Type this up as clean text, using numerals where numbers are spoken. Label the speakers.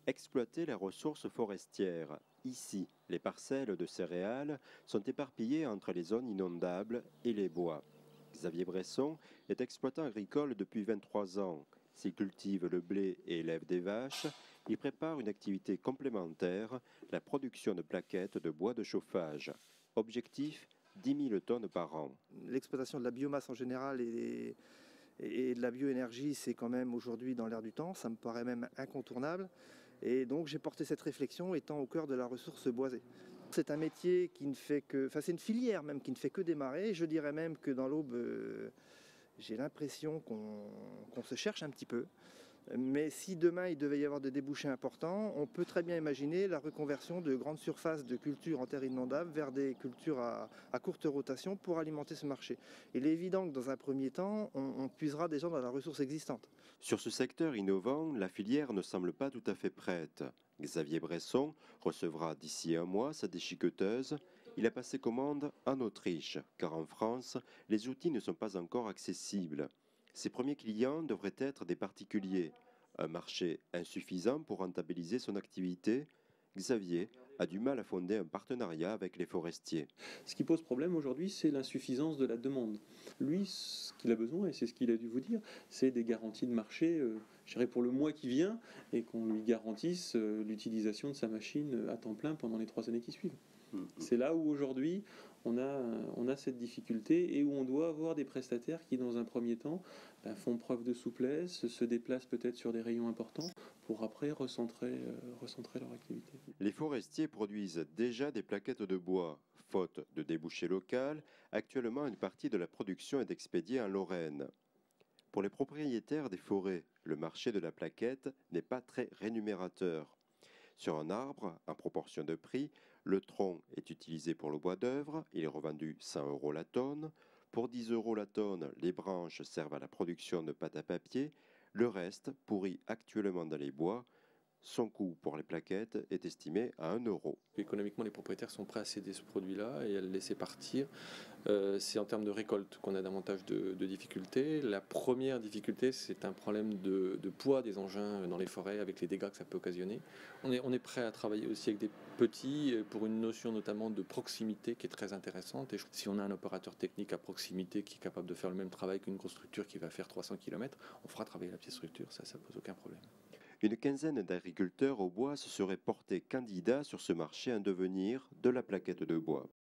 Speaker 1: Exploiter les ressources forestières. Ici, les parcelles de céréales sont éparpillées entre les zones inondables et les bois. Xavier Bresson est exploitant agricole depuis 23 ans. S'il cultive le blé et élève des vaches, il prépare une activité complémentaire, la production de plaquettes de bois de chauffage. Objectif, 10 000 tonnes par an.
Speaker 2: L'exploitation de la biomasse en général et de la bioénergie, c'est quand même aujourd'hui dans l'air du temps, ça me paraît même incontournable. Et donc j'ai porté cette réflexion étant au cœur de la ressource boisée. C'est un métier qui ne fait que, enfin c'est une filière même qui ne fait que démarrer. Je dirais même que dans l'Aube, j'ai l'impression qu'on se cherche un petit peu. Mais si demain il devait y avoir des débouchés importants, on peut très bien imaginer la reconversion de grandes surfaces de cultures en terre inondable vers des cultures à courte rotation pour alimenter ce marché. Il est évident que dans un premier temps, on puisera déjà dans la ressource existante.
Speaker 1: Sur ce secteur innovant, la filière ne semble pas tout à fait prête. Xavier Bresson recevra d'ici un mois sa déchiqueteuse. Il a passé commande en Autriche, car en France, les outils ne sont pas encore accessibles. Ses premiers clients devraient être des particuliers. Un marché insuffisant pour rentabiliser son activité. Xavier a du mal à fonder un partenariat avec les forestiers.
Speaker 3: Ce qui pose problème aujourd'hui, c'est l'insuffisance de la demande. Lui, ce qu'il a besoin, et c'est ce qu'il a dû vous dire, c'est des garanties de marché, je dirais pour le mois qui vient, et qu'on lui garantisse l'utilisation de sa machine à temps plein pendant les 3 années qui suivent. C'est là où aujourd'hui on a cette difficulté et où on doit avoir des prestataires qui dans un premier temps font preuve de souplesse, se déplacent peut-être sur des rayons importants pour après recentrer leur activité.
Speaker 1: Les forestiers produisent déjà des plaquettes de bois. Faute de débouché local, actuellement une partie de la production est expédiée en Lorraine. Pour les propriétaires des forêts, le marché de la plaquette n'est pas très rémunérateur. Sur un arbre, en proportion de prix, le tronc est utilisé pour le bois d'œuvre, il est revendu 100 € la tonne. Pour 10 € la tonne, les branches servent à la production de pâte à papier. Le reste, pourri actuellement dans les bois, son coût pour les plaquettes est estimé à 1 €.
Speaker 3: Économiquement, les propriétaires sont prêts à céder ce produit-là et à le laisser partir. C'est en termes de récolte qu'on a davantage de difficultés. La première difficulté, c'est un problème de poids des engins dans les forêts avec les dégâts que ça peut occasionner. On est prêt à travailler aussi avec des petits pour une notion notamment de proximité qui est très intéressante. Et si on a un opérateur technique à proximité qui est capable de faire le même travail qu'une grosse structure qui va faire 300 km, on fera travailler la petite structure, ça pose aucun problème.
Speaker 1: Une quinzaine d'agriculteurs au bois se seraient portés candidats sur ce marché en devenir de la plaquette de bois.